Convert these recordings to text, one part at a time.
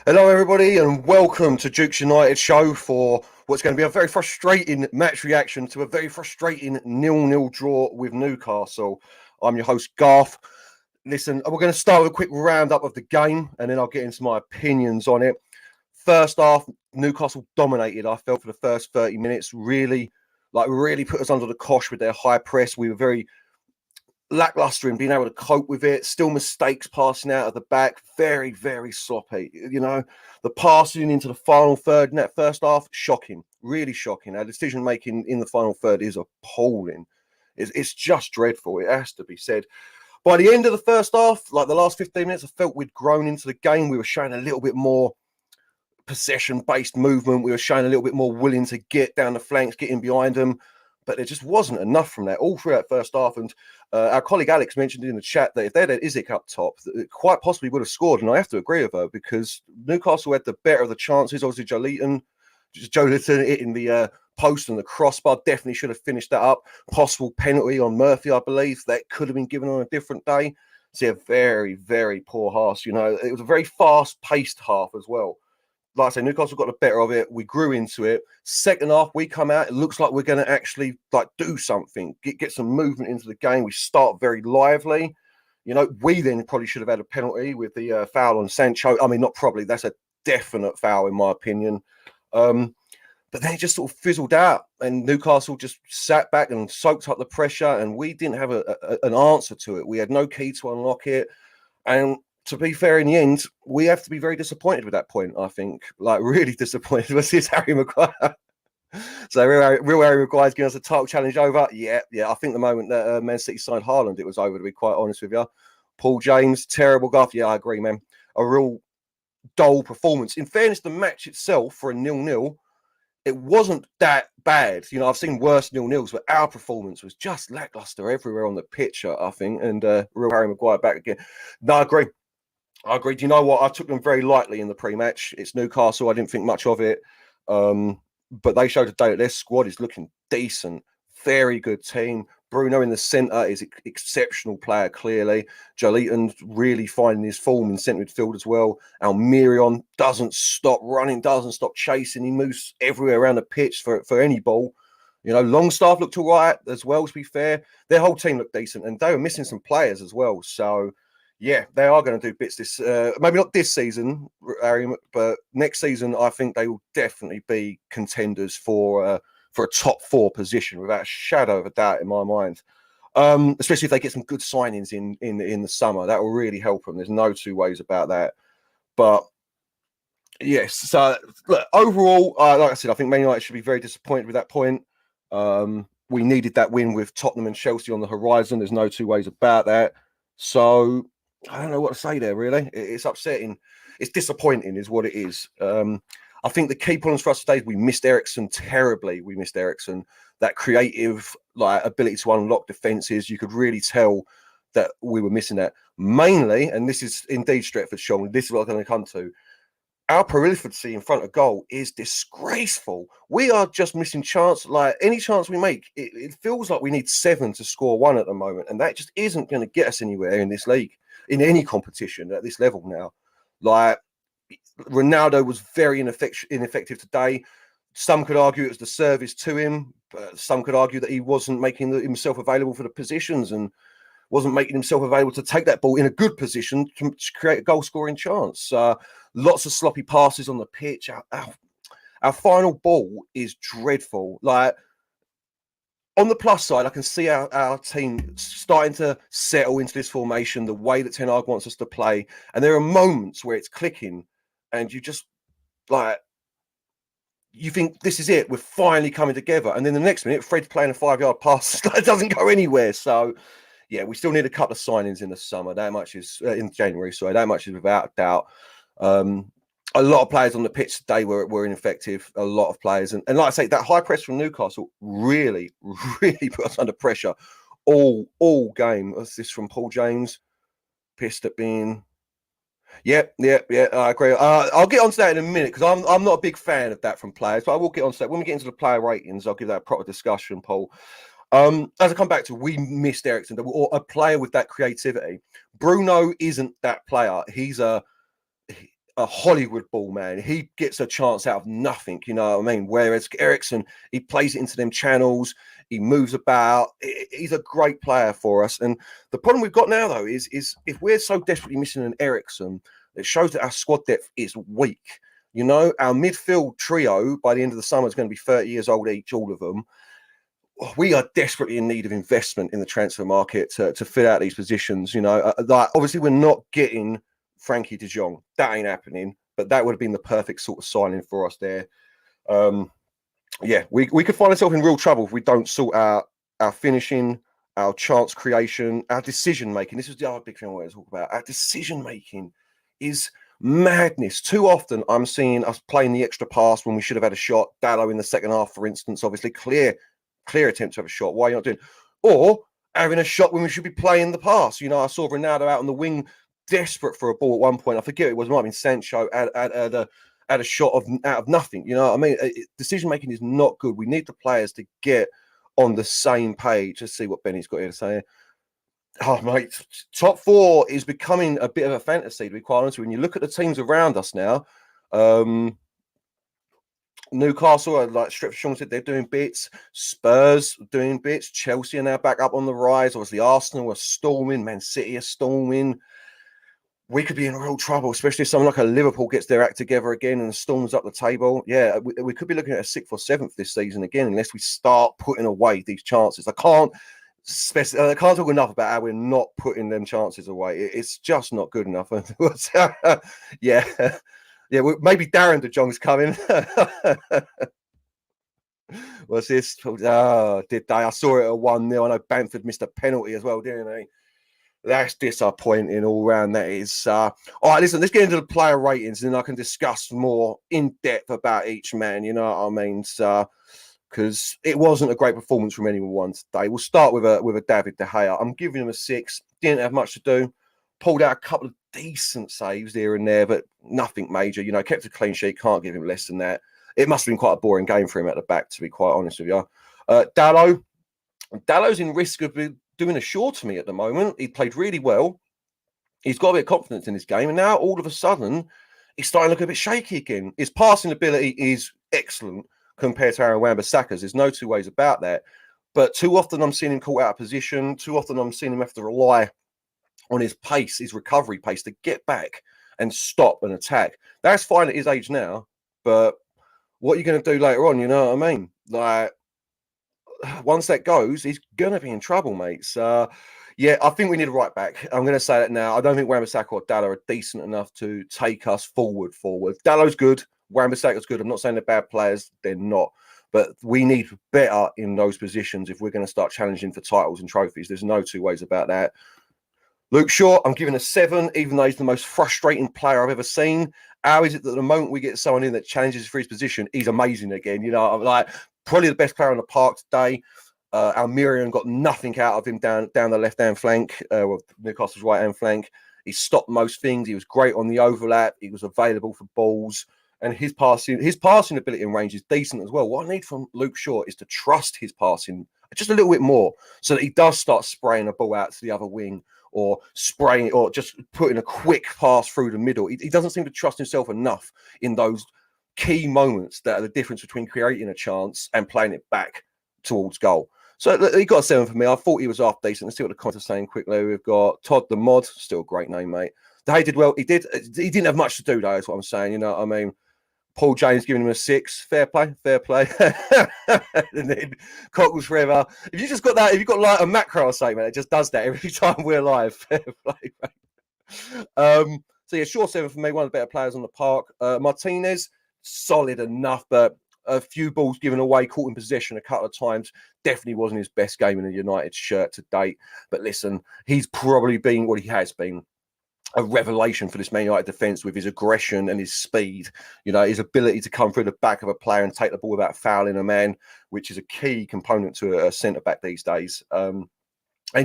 Hello, everybody, and welcome to Duke's United show for what's going to be a very frustrating match reaction to a very frustrating 0-0 draw with Newcastle. I'm your host, Garth. Listen, we're going to start with a quick roundup of the game, and then I'll get into my opinions on it. First half, Newcastle dominated, I felt, for the first 30 minutes. Really put us under the cosh with their high press. We were very lackluster in being able to cope with it. Still mistakes passing out of the back. Very, very sloppy. You know, the passing into the final third in that first half, shocking. Really shocking. Our decision making in the final third is appalling. It's just dreadful. It has to be said. By the end of the first half, like the last 15 minutes, I felt we'd grown into the game. We were showing a little bit more possession-based movement. We were showing a little bit more willing to get down the flanks, get in behind them. But there just wasn't enough from that all through that first half. And our colleague Alex mentioned in the chat that if they'd had Isaac up top, it quite possibly would have scored. And I have to agree with her because Newcastle had the better of the chances. Obviously, Joelinton hitting the post and the crossbar definitely should have finished that up. Possible penalty on Murphy, I believe. That could have been given on a different day. So, yeah, very, very poor half. You know, it was a very fast-paced half as well. Like I say, Newcastle got the better of it. We grew into it. Second half, we come out. It looks like we're going to actually do something, get some movement into the game. We start very lively. You know, we then probably should have had a penalty with the foul on Sancho. I mean, not probably. That's a definite foul in my opinion. But then it just sort of fizzled out, and Newcastle just sat back and soaked up the pressure, and we didn't have an answer to it. We had no key to unlock it, and to be fair, in the end, we have to be very disappointed with that point, I think. Like, really disappointed. This is Harry Maguire. So, real Harry Maguire's giving us a title challenge over. Yeah. I think the moment that Man City signed Haaland, it was over, to be quite honest with you. Paul James, terrible guff. Yeah, I agree, man. A real dull performance. In fairness, the match itself, for a 0-0, it wasn't that bad. You know, I've seen worse 0-0s, but our performance was just lackluster everywhere on the pitch, I think. And real Harry Maguire back again. No, I agree. Do you know what? I took them very lightly in the pre-match. It's Newcastle. I didn't think much of it. But they showed today that their squad is looking decent. Very good team. Bruno in the centre is an exceptional player, clearly. Joelinton really finding his form in centre midfield as well. Almirion doesn't stop running, doesn't stop chasing. He moves everywhere around the pitch for any ball. You know, Longstaff looked all right as well, to be fair. Their whole team looked decent, and they were missing some players as well. So, yeah, they are going to do bits this, maybe not this season, Harry, but next season, I think they will definitely be contenders for a top 4 position, without a shadow of a doubt in my mind. Especially if they get some good signings in the summer, that will really help them. There's no two ways about that. But yes, so look, overall, like I said, I think Man United should be very disappointed with that point. We needed that win with Tottenham and Chelsea on the horizon. There's no two ways about that. So I don't know what to say there, really. It's upsetting. It's disappointing is what it is. I think the key problems for us today is we missed Eriksen terribly. We missed Eriksen. That creative ability to unlock defences, you could really tell that we were missing that. Mainly, and this is indeed Stretford, Sean, this is what I'm going to come to, our prolifercy in front of goal is disgraceful. We are just missing chance. Like, any chance we make, it feels like we need 7 to score 1 at the moment, and that just isn't going to get us anywhere in this league, in any competition at this level now. Like, Ronaldo was very ineffective today. Some could argue it was the service to him, but some could argue that he wasn't making himself available for the positions and wasn't making himself available to take that ball in a good position to create a goal-scoring chance. Lots of sloppy passes on the pitch. Our final ball is dreadful. Like, on the plus side, I can see our team starting to settle into this formation, the way that Ten Hag wants us to play. And there are moments where it's clicking and you just, like, you think this is it. We're finally coming together. And then the next minute, Fred's playing a 5-yard pass. It doesn't go anywhere. So, yeah, we still need a couple of signings in the summer. That much is in January. Sorry, that much is without a doubt. A lot of players on the pitch today were ineffective. A lot of players, and like I say, that high press from Newcastle really put us under pressure all game. What's this from Paul James? Pissed at being. Yeah, I agree. I'll get onto that in a minute because I'm not a big fan of that from players, but I will get onto that when we get into the player ratings. I'll give that a proper discussion, Paul. As I come back to, we missed Eriksen, or a player with that creativity. Bruno isn't that player. He's a Hollywood ball, man. He gets a chance out of nothing, you know what I mean? Whereas Ericsson, he plays it into them channels, he moves about. He's a great player for us. And the problem we've got now, though, is if we're so desperately missing an Ericsson, it shows that our squad depth is weak. You know, our midfield trio by the end of the summer is going to be 30 years old each, all of them. We are desperately in need of investment in the transfer market to fill out these positions. You know, like obviously we're not getting Frankie de Jong. That ain't happening, but that would have been the perfect sort of signing for us there. Yeah, we could find ourselves in real trouble if we don't sort out our finishing, our chance creation, our decision making. This is the other big thing I want to talk about. Our decision making is madness. Too often I'm seeing us playing the extra pass when we should have had a shot. Dallo in the second half, for instance, obviously clear attempt to have a shot. Why are you not doing? Or having a shot when we should be playing the pass. You know, I saw Ronaldo out on the wing, desperate for a ball at one point. I forget it was, might have been Sancho at a shot out of nothing. You know what I mean? Decision making is not good. We need the players to get on the same page. Let's see what Benny's got here to say. Oh, mate, top four is becoming a bit of a fantasy, to be quite honest with you. When you look at the teams around us now, Newcastle, like Sean said, they're doing bits. Spurs doing bits. Chelsea are now back up on the rise. Obviously, Arsenal are storming. Man City are storming. We could be in real trouble, especially if someone like a Liverpool gets their act together again and storms up the table. Yeah, we could be looking at a 6th or 7th this season again, unless we start putting away these chances. I can't talk enough about how we're not putting them chances away. It's just not good enough. Yeah, maybe Darren de Jong's coming. What's this? Oh, did they? I saw it at 1-0. I know Bamford missed a penalty as well, didn't he? That's disappointing all round. That is. All right, listen, let's get into the player ratings and then I can discuss more in depth about each man. You know what I mean? Because it wasn't a great performance from anyone today. We'll start with a David De Gea. I'm giving him a 6. Didn't have much to do. Pulled out a couple of decent saves here and there, but nothing major. You know, kept a clean sheet. Can't give him less than that. It must have been quite a boring game for him at the back, to be quite honest with you. Dallo's in risk of doing a Shaw to me at the moment. He played really well. He's got a bit of confidence in his game, and now all of a sudden he's starting to look a bit shaky again. His passing ability is excellent compared to Aaron Wan-Bissaka's. There's no two ways about that. But too often I'm seeing him caught out of position. Too often I'm seeing him have to rely on his pace, his recovery pace, to get back and stop an attack. That's fine at his age now, but what are you going to do later on? You know what I mean? Like, once that goes, he's going to be in trouble, mates. Yeah, I think we need a right back. I'm going to say that now. I don't think Wan-Bissaka or Dallo are decent enough to take us forward. Dallo's good. Wan-Bissaka's good. I'm not saying they're bad players. They're not. But we need better in those positions if we're going to start challenging for titles and trophies. There's no two ways about that. Luke Shaw, I'm giving a 7, even though he's the most frustrating player I've ever seen. How is it that the moment we get someone in that challenges for his position, he's amazing again? You know, I'm like, probably the best player on the park today. Almirian got nothing out of him down the left-hand flank, Newcastle's right-hand flank. He stopped most things. He was great on the overlap. He was available for balls. And his passing ability and range is decent as well. What I need from Luke Shaw is to trust his passing just a little bit more so that he does start spraying a ball out to the other wing or spraying or just putting a quick pass through the middle. He doesn't seem to trust himself enough in those key moments that are the difference between creating a chance and playing it back towards goal. So he got a 7 for me. I thought he was half decent. Let's see what the comments are saying quickly. We've got Todd the Mod, still a great name, mate. He did well. He didn't have much to do, though, is what I'm saying. You know what I mean? Paul James giving him a 6. Fair play. And then Cockles forever. If you just got that, if you've got like a macro or something, man, it just does that every time we're live. Fair play, mate. So yeah, Shaw 7 for me, one of the better players on the park. Martinez, solid enough, but a few balls given away, caught in possession a couple of times. Definitely wasn't his best game in a United shirt to date. But listen, he's probably been what he has been. A revelation for this Man United defence with his aggression and his speed, you know, his ability to come through the back of a player and take the ball without fouling a man, which is a key component to a centre-back these days. And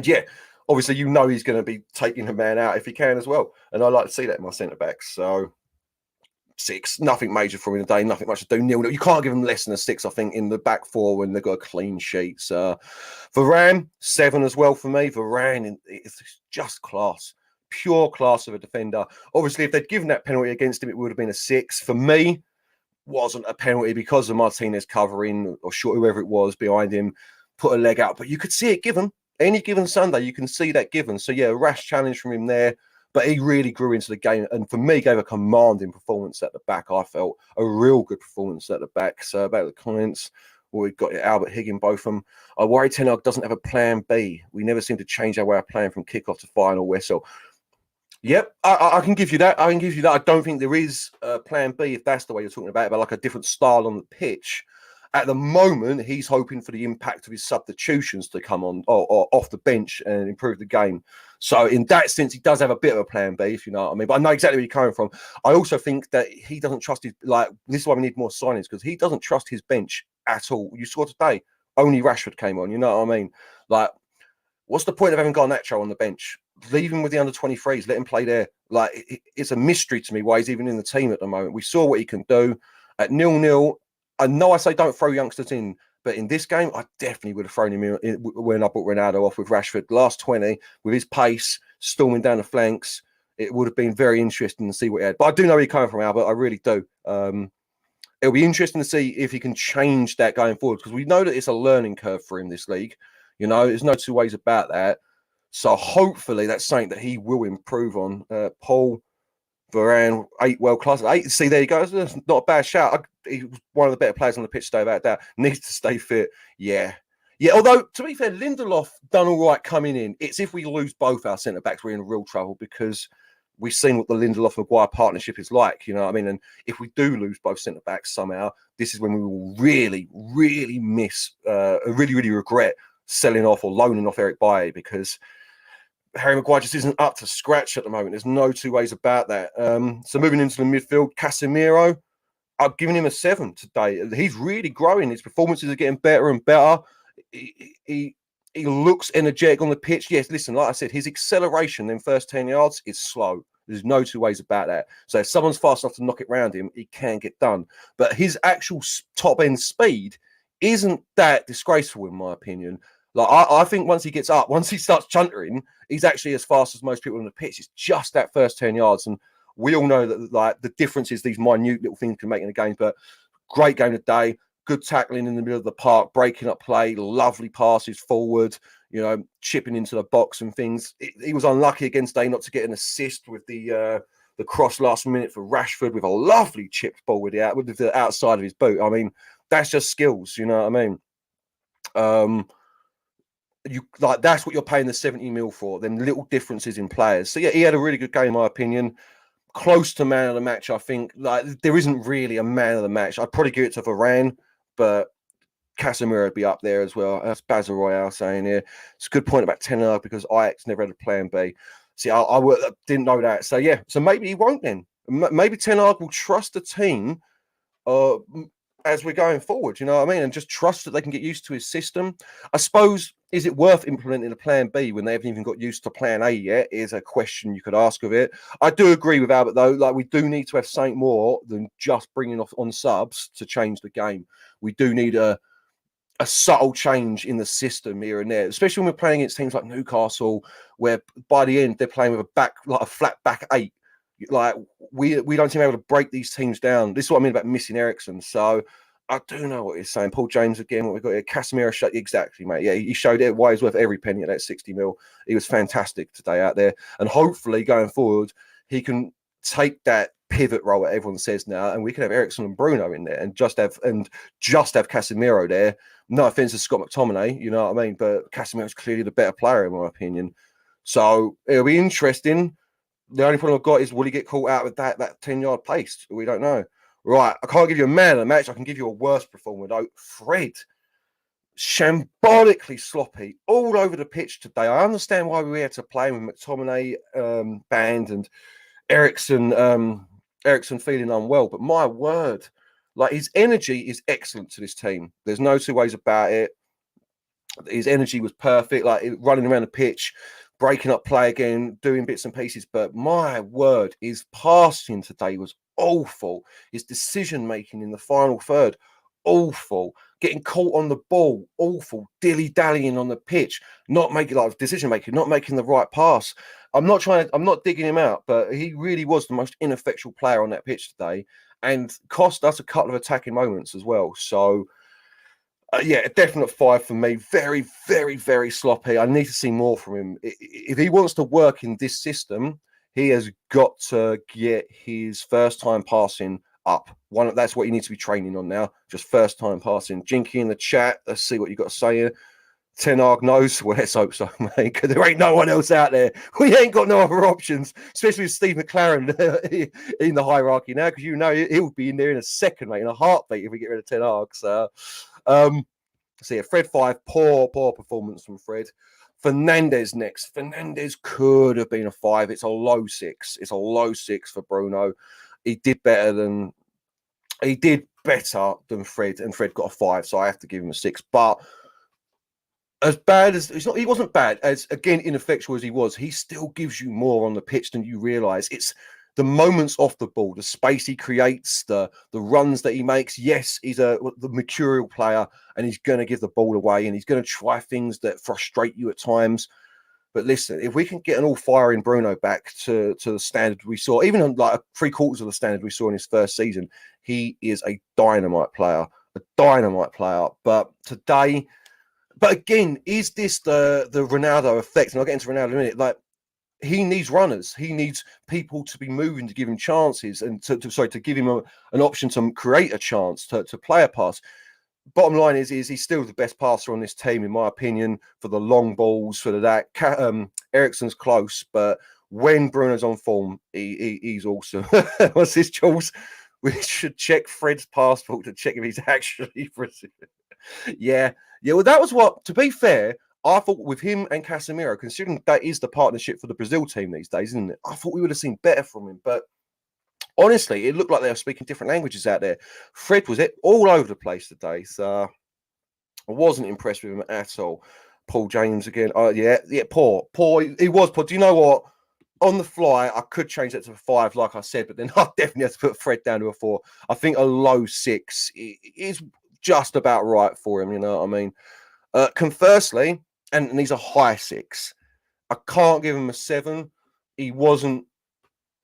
yeah, obviously, you know he's going to be taking a man out if he can as well. And I like to see that in my centre-backs. So 6, nothing major for him today, nothing much to do. Nil. You can't give him less than a 6, I think, in the back four when they've got a clean sheet. Varane, 7 as well for me. Varane is just class. pure class of a defender. Obviously, if they'd given that penalty against him, it would have been a 6. For me, wasn't a penalty because of Martinez covering or short, whoever it was behind him, put a leg out. But you could see it given. Any given Sunday, you can see that given. So, yeah, a rash challenge from him there. But he really grew into the game. And for me, gave a commanding performance at the back. I felt a real good performance at the back. So, about the comments, we've got Albert Higginbotham. I worry Ten Hag doesn't have a plan B. We never seem to change our way of playing from kickoff to final whistle. Yep, I can give you that. I can give you that. I don't think there is a plan B if that's the way you're talking about like a different style on the pitch. At the moment, he's hoping for the impact of his substitutions to come on or off the bench and improve the game. So in that sense, he does have a bit of a plan B, if you know what I mean. But I know exactly where you're coming from. I also think that he doesn't trust his, this is why we need more signings, because he doesn't trust his bench at all. You saw today, only Rashford came on, you know what I mean? Like, what's the point of having Garnacho on the bench? Leave him with the under-23s, let him play there. Like, it's a mystery to me why he's even in the team at the moment. We saw what he can do at 0-0. I know I say don't throw youngsters in, but in this game, I definitely would have thrown him in when I brought Ronaldo off with Rashford. Last 20, with his pace, storming down the flanks, it would have been very interesting to see what he had. But I do know where you're coming from, Albert. I really do. It'll be interesting to see if he can change that going forward, because we know that it's a learning curve for him, this league. You know, there's no two ways about that. So hopefully that's something that he will improve on. Paul Varane, 8 world class. 8. See, there you go. That's not a bad shout. He was one of the better players on the pitch today, about that. Needs to stay fit. Yeah. Although, to be fair, Lindelof done all right coming in. It's if we lose both our centre-backs, we're in real trouble, because we've seen what the Lindelof-Maguire partnership is like, you know what I mean? And if we do lose both centre-backs somehow, this is when we will really, really really regret selling off or loaning off Eric Bailly, because Harry Maguire just isn't up to scratch at the moment. There's no two ways about that. So moving into the midfield, Casemiro, I've given him a 7 today. He's really growing. His performances are getting better and better. He looks energetic on the pitch. Yes, listen, like I said, his acceleration in first 10 yards is slow. There's no two ways about that. So if someone's fast enough to knock it round him, he can get done. But his actual top-end speed isn't that disgraceful, in my opinion. Like, I think once he gets up, once he starts chuntering, he's actually as fast as most people on the pitch. It's just that first 10 yards. And we all know that, like, the difference is these minute little things can make in a game. But great game today. Good tackling in the middle of the park, breaking up play, lovely passes forward, you know, chipping into the box and things. He was unlucky against Day not to get an assist with the cross last minute for Rashford, with a lovely chipped ball with the outside of his boot. I mean, that's just skills, you know what I mean? That's what you're paying the 70 mil for, them little differences in players. So yeah, he had a really good game, in my opinion. Close to man of the match, I think. Like, there isn't really a man of the match. I'd probably give it to Varane, but Casemiro would be up there as well. That's Basil Royale saying here. It's a good point about Ten Hag, because Ajax never had a plan B. See, I didn't know that. So yeah, so maybe he won't then. Maybe Ten Hag will trust the team as we're going forward, you know what I mean? And just trust that they can get used to his system. I suppose, is it worth implementing a plan B when they haven't even got used to plan A yet, is a question you could ask of it. I do agree with Albert, though. Like, we do need to have something more than just bringing off on subs to change the game. We do need a subtle change in the system here and there, especially when we're playing against teams like Newcastle, where by the end they're playing with a flat back 8. Like, we don't seem able to break these teams down. This is what I mean about missing Eriksen. So I do know what he's saying. Paul James again, what we've got here. Casemiro showed exactly, mate. Yeah, he showed it why he's worth every penny of that 60 mil. He was fantastic today out there. And hopefully going forward, he can take that pivot role that everyone says now, and we can have Eriksen and Bruno in there and just have Casemiro there. No offense to Scott McTominay, you know what I mean? But Casemiro's clearly the better player, in my opinion. So it'll be interesting. The only problem I've got is, will he get caught out with that 10-yard pace? We don't know. Right, I can't give you a man of the match. I can give you a worse performer, though. Fred, shambolically sloppy all over the pitch today. I understand why we had to play with McTominay banned and Eriksen feeling unwell, but my word, like, his energy is excellent to this team. There's no two ways about it. His energy was perfect, like running around the pitch, breaking up play again, doing bits and pieces. But my word, his passing today was awful. His decision making in the final third, awful. getting caught on the ball, awful, dilly-dallying on the pitch, not making like decision-making, not making the right pass. I'm not digging him out, but he really was the most ineffectual player on that pitch today and cost us a couple of attacking moments as well. So, yeah, a definite 5 for me. Very, very, very sloppy. I need to see more from him. If he wants to work in this system, he has got to get his first time passing up. That's what you need to be training on now. Just first time passing. Jinky in the chat. Let's see what you got to say here. Ten Hag knows. Well, let's hope so, mate, because there ain't no one else out there. We ain't got no other options, especially with Steve McLaren in the hierarchy now, because he'll be in there in a second, mate, in a heartbeat if we get rid of Ten Hag. So, so yeah, Fred 5, poor performance from Fred. Fernandes next. Fernandes could have been a 5. It's a low 6. It's a low 6 for Bruno. He did better than Fred, and Fred got a 5, so I have to give him a 6. But as bad as he wasn't bad, as again ineffectual as he was, he still gives you more on the pitch than you realise. It's the moments off the ball, the space he creates, the runs that he makes. Yes, he's the mercurial player, and he's going to give the ball away, and he's going to try things that frustrate you at times. But listen, if we can get an all-firing Bruno back to the standard we saw, even on like 3/4 of the standard we saw in his first season, he is a dynamite player. But today, again, is this the Ronaldo effect? And I'll get into Ronaldo in a minute. Like, he needs runners. He needs people to be moving to give him chances and to give him an option to create a chance to play a pass. Bottom line is he's still the best passer on this team, in my opinion, for the long balls, for that. Eriksen's close, but when Bruno's on form, he's awesome. What's this, Jules? We should check Fred's passport to check if he's actually Brazilian. Yeah. Well, that was what, to be fair, I thought with him and Casemiro, considering that is the partnership for the Brazil team these days, isn't it? I thought we would have seen better from him, but honestly, it looked like they were speaking different languages out there. Fred was all over the place today, so I wasn't impressed with him at all. Paul James again. Oh, yeah, poor. He was poor. Do you know what? On the fly, I could change that to a 5, like I said, but then I definitely have to put Fred down to a 4. I think a low 6 is just about right for him, you know what I mean? Conversely, and he's a high 6. I can't give him a 7. He wasn't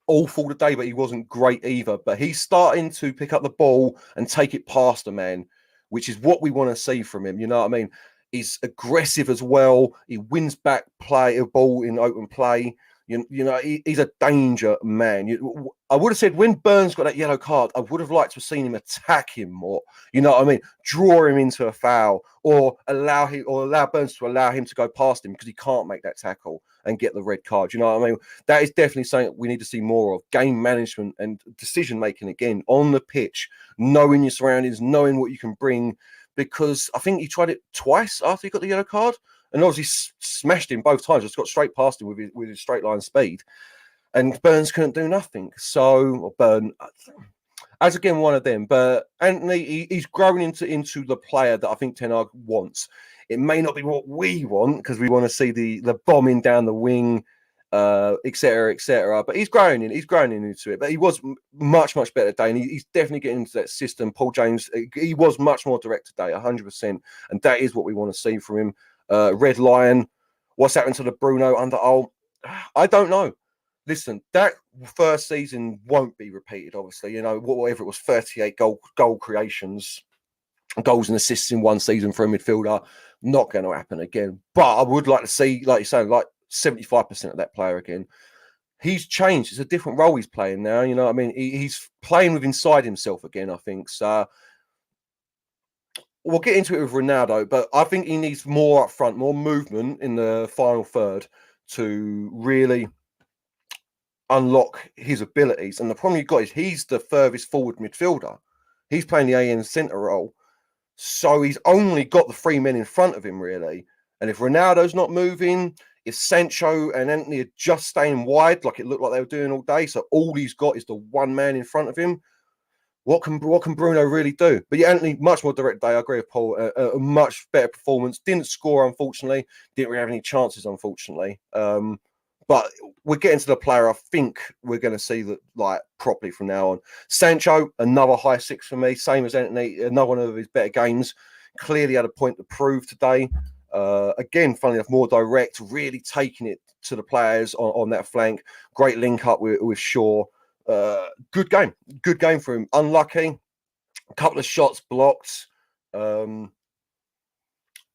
awful today, but he wasn't great either. But he's starting to pick up the ball and take it past a man, which is what we want to see from him. You know what I mean? He's aggressive as well. He wins back a ball in open play. You know, he's a danger man. I would have said when Burns got that yellow card, I would have liked to have seen him attack him more. You know what I mean? Draw him into a foul, or allow Burns to allow him to go past him because he can't make that tackle and get the red card. You know what I mean? That is definitely something we need to see more of. Game management and decision making again on the pitch, knowing your surroundings, knowing what you can bring. Because I think he tried it twice after he got the yellow card. And obviously smashed him both times. Just got straight past him with his straight line speed, and Burns couldn't do nothing. So as again one of them, but Anthony, he's growing into the player that I think Ten Hag wants. It may not be what we want because we want to see the bombing down the wing, etc., etc. But he's growing into it. But he was much better today, and he's definitely getting into that system. Paul James, he was much more direct today, 100%, and that is what we want to see from him. Red Lion, what's happened to the Bruno under I don't know. Listen, that first season won't be repeated, obviously. You know, whatever it was, 38 goal creations, goals and assists in one season for a midfielder, not going to happen again. But I would like to see, like you say, like 75% of that player again. He's changed. It's a different role he's playing now. You know what I mean? He's playing with inside himself again, I think. So we'll get into it with Ronaldo, but I think he needs more up front, more movement in the final third to really unlock his abilities. And the problem you've got is he's the furthest forward midfielder. He's playing the AN centre role. So he's only got the 3 men in front of him, really. And if Ronaldo's not moving, if Sancho and Anthony are just staying wide, like it looked like they were doing all day, so all he's got is the 1 man in front of him, what can Bruno really do? But yeah, Anthony, much more direct day. I agree with Paul. A much better performance. Didn't score, unfortunately. Didn't really have any chances, unfortunately. But we're getting to the player I think we're going to see that like properly from now on. Sancho, another high 6 for me. Same as Anthony. Another one of his better games. Clearly had a point to prove today. Again, funnily enough, more direct, really taking it to the players on that flank. Great link up with Shaw. Good game for him. Unlucky, a couple of shots blocked.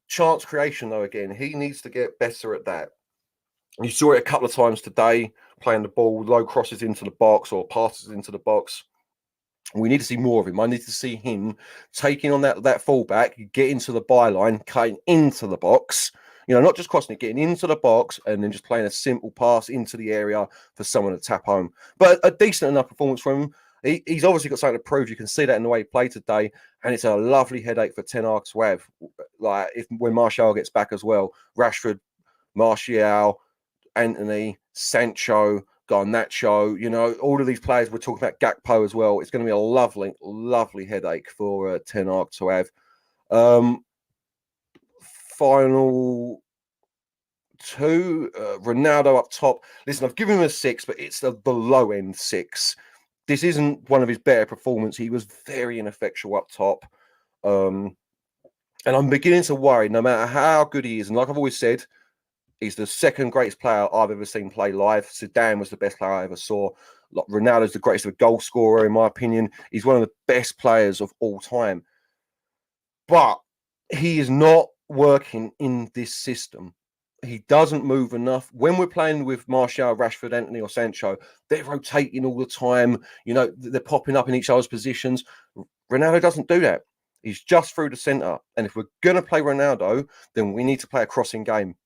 Chance creation, though, again, he needs to get better at that. You saw it a couple of times today, playing the ball, low crosses into the box or passes into the box. We need to see more of him. I need to see him taking on that fullback, getting to the byline, cutting into the box. Not just crossing it, getting into the box and then just playing a simple pass into the area for someone to tap home. But a decent enough performance from him. He's obviously got something to prove. You can see that in the way he played today. And it's a lovely headache for Ten Hag to have. Like, when Martial gets back as well. Rashford, Martial, Anthony, Sancho, Garnacho, all of these players. We're talking about Gakpo as well. It's going to be a lovely, lovely headache for Ten Hag to have. Final two, Ronaldo up top. Listen, I've given him a 6, but it's the low end 6. This isn't one of his better performances. He was very ineffectual up top. And I'm beginning to worry, no matter how good he is, and like I've always said, he's the second greatest player I've ever seen play live. Zidane was the best player I ever saw. Ronaldo's the greatest of a goal scorer, in my opinion. He's one of the best players of all time. But he is not working in this system. He doesn't move enough. When we're playing with Martial, Rashford, Anthony or Sancho, they're rotating all the time. They're popping up in each other's positions. Ronaldo doesn't do that. He's just through the centre. And if we're going to play Ronaldo, then we need to play a crossing game.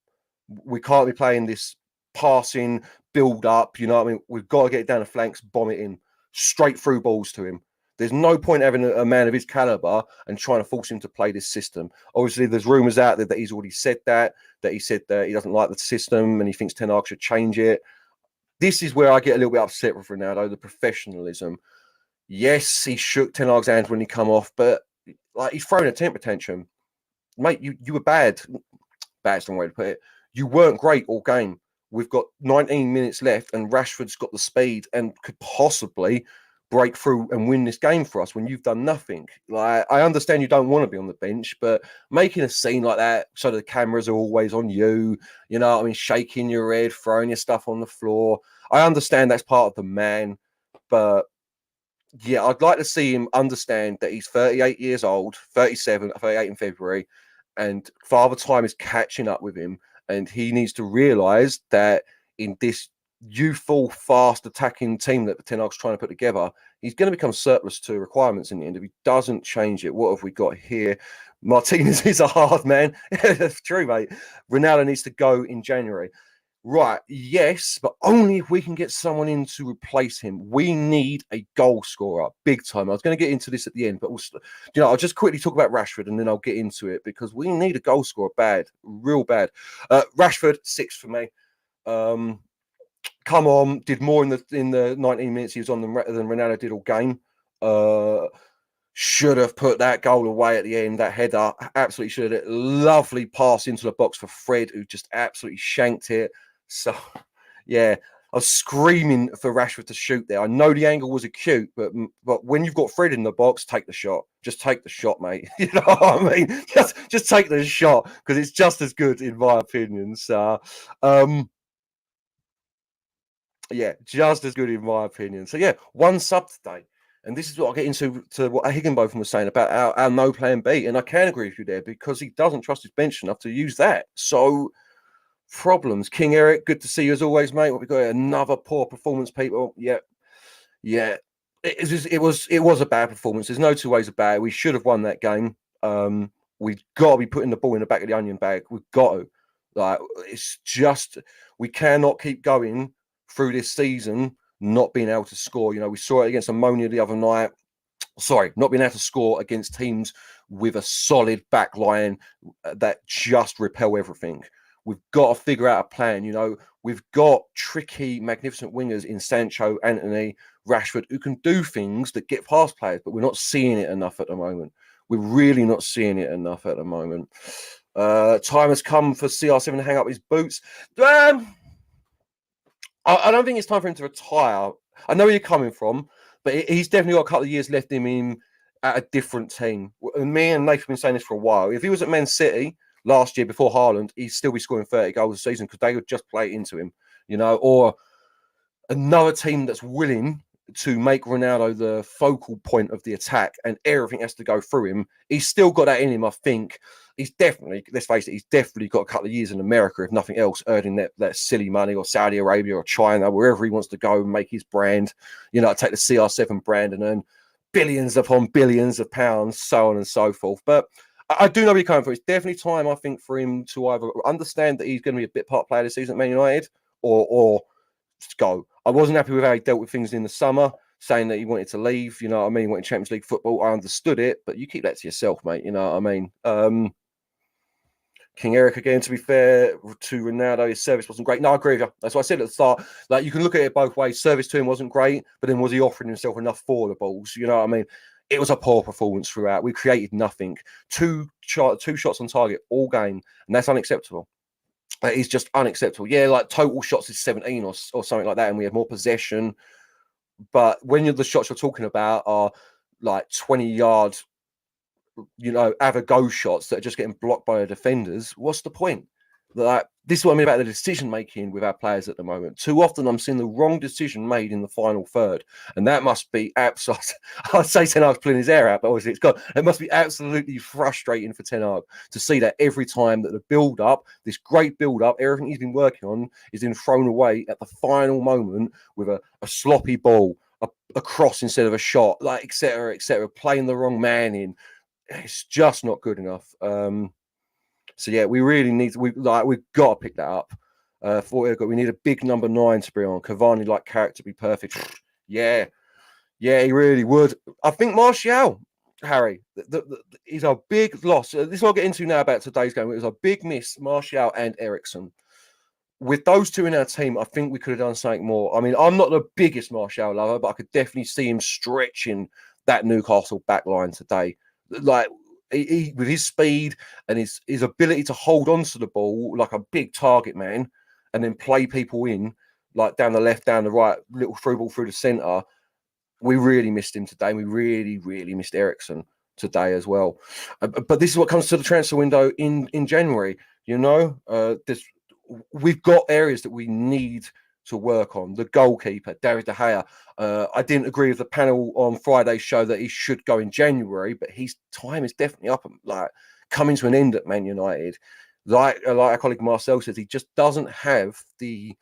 We can't be playing this passing, build up. We've got to get it down the flanks, bomb it in. Straight through balls to him. There's no point having a man of his caliber and trying to force him to play this system. Obviously, there's rumours out there that he's already said that he said that he doesn't like the system and he thinks Ten Hag should change it. This is where I get a little bit upset with Ronaldo, the professionalism. Yes, he shook Ten Hag's hand when he come off, but he's throwing a temper tantrum. Mate, you were bad. Bad's the wrong way to put it. You weren't great all game. We've got 19 minutes left and Rashford's got the speed and could possibly break through and win this game for us when you've done nothing. I understand you don't want to be on the bench, but making a scene like that so the cameras are always on you, shaking your head, throwing your stuff on the floor. I understand that's part of the man, but yeah, I'd like to see him understand that he's 38 years old, 37, 38 in February, and Father Time is catching up with him, and he needs to realise that in this youthful, fast attacking team that Ten Hag's trying to put together, he's going to become surplus to requirements in the end if he doesn't change it. What have we got here? Martinez is a hard man. That's true, mate. Ronaldo needs to go in January. Right, yes, but only if we can get someone in to replace him. We need a goal scorer, big time. I was going to get into this at the end, but I'll just quickly talk about Rashford and then I'll get into it because we need a goal scorer bad, real bad. Rashford, 6 for me. Come on, did more in the 19 minutes he was on than Ronaldo did all game. Should have put that goal away at the end, that header. Absolutely should have. Lovely pass into the box for Fred, who just absolutely shanked it. So, yeah, I was screaming for Rashford to shoot there. I know the angle was acute, but when you've got Fred in the box, take the shot. Just take the shot, mate. You know what I mean? Just take the shot because it's just as good, in my opinion. So, yeah, just as good in my opinion. So yeah, one sub today. And this is what I get into to what Higginbotham was saying about our no plan B. And I can agree with you there because he doesn't trust his bench enough to use that. So problems. King Eric, good to see you as always, mate. What we got here? Another poor performance, people. Yeah. It was a bad performance. There's no two ways about it. We should have won that game. We've got to be putting the ball in the back of the onion bag. We've got to. It's just we cannot keep going through this season not being able to score. We saw it against Ammonia the other night. Sorry, not being able to score against teams with a solid back line that just repel everything. We've got to figure out a plan. We've got tricky, magnificent wingers in Sancho, Anthony, Rashford, who can do things that get past players, but we're not seeing it enough at the moment. We're really not seeing it enough at the moment. Time has come for CR7 to hang up his boots. I don't think it's time for him to retire. I know where you're coming from, but he's definitely got a couple of years left in him at a different team. Me and Nathan have been saying this for a while. If he was at Man City last year before Haaland, he'd still be scoring 30 goals a season because they would just play it into him, or another team that's willing to make Ronaldo the focal point of the attack and everything has to go through him. He's still got that in him, I think. He's definitely, let's face it, he's definitely got a couple of years in America, if nothing else, earning that silly money, or Saudi Arabia or China, wherever he wants to go and make his brand, take the CR7 brand and earn billions upon billions of pounds, so on and so forth. But I do know where he's coming from. It's definitely time, I think, for him to either understand that he's going to be a bit part player this season at Man United or go. I wasn't happy with how he dealt with things in the summer, saying that he wanted to leave, you know what I mean? He wanted Champions League football. I understood it, but you keep that to yourself, mate, you know what I mean? King Eric, again, to be fair to Ronaldo, his service wasn't great. No, I agree with you. That's what I said at the start. Like, you can look at it both ways. Service to him wasn't great, but then was he offering himself enough for the balls? You know what I mean? It was a poor performance throughout. We created nothing. Two shots on target all game, and that's unacceptable. That is just unacceptable. Yeah, like total shots is 17 or something like that, and we had more possession. But when the shots you're talking about are like 20-yard, have a go shots that are just getting blocked by the defenders, what's the point? Like, this is what I mean about the decision making with our players at the moment. Too often I'm seeing the wrong decision made in the final third, and that must be absolutely, I'd say Ten Hag's pulling his hair out, but obviously it's gone. It must be absolutely frustrating for Ten Hag to see that every time that the build up, this great build up, everything he's been working on is then thrown away at the final moment with a sloppy ball, a cross instead of a shot, like etc., playing the wrong man in. It's just not good enough. So yeah, we really need we've got to pick that up. We need a big number 9 to bring on. Cavani like character be perfect. yeah, he really would. I think Martial, Harry, he's a big loss. This is what I'll get into now about today's game. It was a big miss, Martial and Eriksen. With those two in our team, I think we could have done something more. I mean, I'm not the biggest Martial lover, but I could definitely see him stretching that Newcastle back line today. Like, he with his speed and his ability to hold on to the ball like a big target man and then play people in, like down the left, down the right, little through ball through the centre. We really missed him today. We really, really missed Eriksen today as well. But this is what comes to the transfer window in January. We've got areas that we need to work on. The goalkeeper, David De Gea. I didn't agree with the panel on Friday's show that he should go in January, but his time is definitely up, like coming to an end at Man United. Like our colleague Marcel says, he just doesn't have the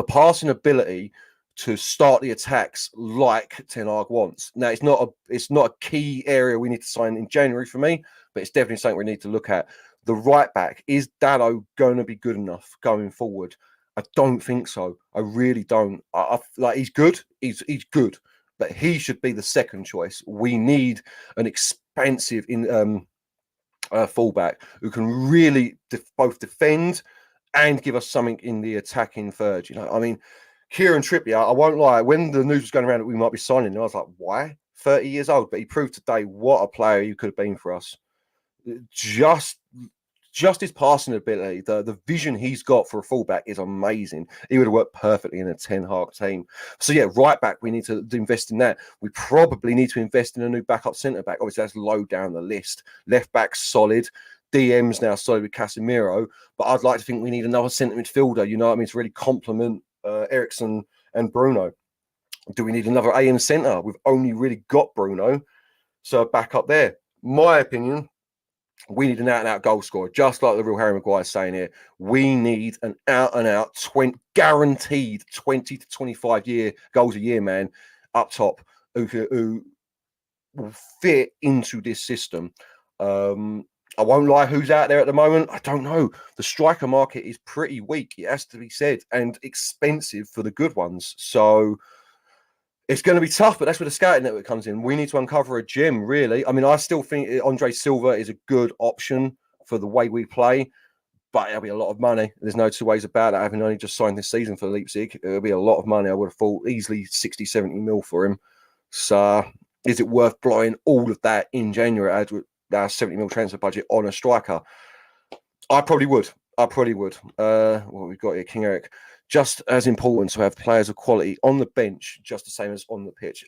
passing ability to start the attacks like Ten Hag wants. Now, it's not a key area we need to sign in January for me, but it's definitely something we need to look at. The right back, is Dalot going to be good enough going forward? I don't think so. I really don't. He's good. He's good, but he should be the second choice. We need an expensive fullback who can really both defend and give us something in the attacking third. I mean, Kieran Trippier, I won't lie, when the news was going around that we might be signing him, I was like, why? 30 years old, but he proved today what a player he could have been for us. Just his passing ability, the vision he's got for a fullback is amazing. He would have worked perfectly in a Ten Hag team. So yeah, right back, we need to invest in that. We probably need to invest in a new backup centre back. Obviously, that's low down the list. Left back solid. DM's now solid with Casemiro, but I'd like to think we need another centre midfielder. You know what I mean? To really complement Eriksen and Bruno. Do we need another AM centre? We've only really got Bruno, so back up there. My opinion. We need an out-and-out goal scorer, just like the real Harry Maguire is saying here. We need an out-and-out, guaranteed 20 to 25 goals a year man up top who will fit into this system. I won't lie, who's out there at the moment? I don't know. The striker market is pretty weak, it has to be said, and expensive for the good ones. So it's going to be tough, but that's where the scouting network comes in. We need to uncover a gem, really. I mean, I still think Andre Silva is a good option for the way we play, but it'll be a lot of money. There's no two ways about it. Having only just signed this season for Leipzig, it'll be a lot of money. I would have thought easily 60, 70 mil for him. So is it worth blowing all of that in January with our 70 mil transfer budget on a striker? I probably would. What we've got here, King Eric. Just as important to have players of quality on the bench, just the same as on the pitch.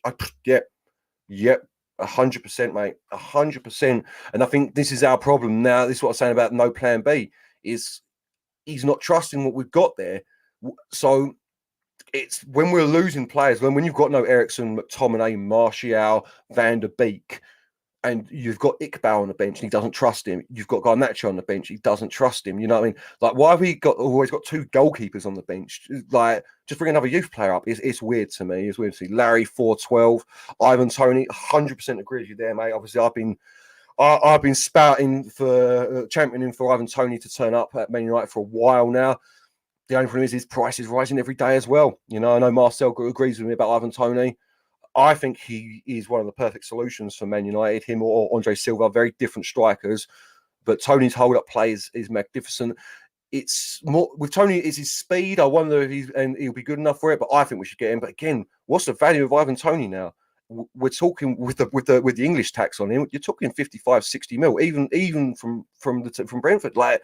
Yep. 100%, mate. 100%. And I think this is our problem now. This is what I'm saying about no plan B. Is he's not trusting what we've got there. So it's when we're losing players, when you've got no Ericsson, McTominay, Martial, Van der Beek, and you've got Iqbal on the bench and he doesn't trust him. You've got Garnacho on the bench, he doesn't trust him. You know what I mean? Like, why have we always got two goalkeepers on the bench? Like, just bring another youth player up. It's weird to me. It's weird to see. Larry 412, Ivan Toney, 100% agree with you there, mate. Obviously, I've been spouting for championing for Ivan Toney to turn up at Man United for a while now. The only problem is his price is rising every day as well. You know, I know Marcel agrees with me about Ivan Toney. I think he is one of the perfect solutions for Man United. Him or Andre Silva, very different strikers, but Tony's hold-up play is magnificent. It's more with Tony. It's his speed. I wonder if he'll be good enough for it. But I think we should get him. But again, what's the value of Ivan Toney now? We're talking with the English tax on him. You're talking 55, 60 mil, even from Brentford. Like,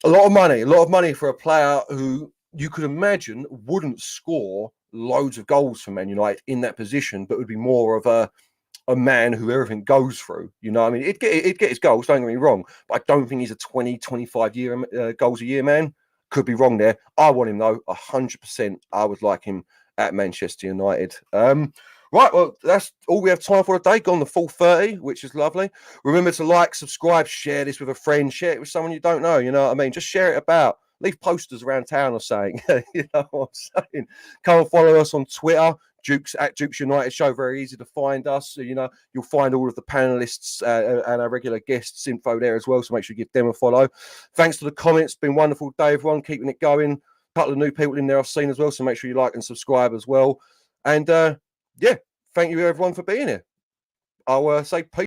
a lot of money for a player who you could imagine wouldn't score loads of goals for Man United in that position, but would be more of a man who everything goes through. You know, I mean, he'd get his goals, don't get me wrong, but I don't think he's a 20, 25 year goals a year man. Could be wrong there. I want him though, 100%. I would like him at Manchester United. Right, well, that's all we have time for today. Gone the full 30, which is lovely. Remember to like, subscribe, share this with a friend, share it with someone you don't know. You know what I mean? Just share it about. Leave posters around town or something. You know what I'm saying? Come and follow us on Twitter, at Dukes United Show. Very easy to find us. So, you know, you'll find all of the panelists and our regular guests info there as well. So make sure you give them a follow. Thanks for the comments. Been wonderful day, everyone. Keeping it going. A couple of new people in there I've seen as well. So make sure you like and subscribe as well. And yeah, thank you everyone for being here. I'll say peace.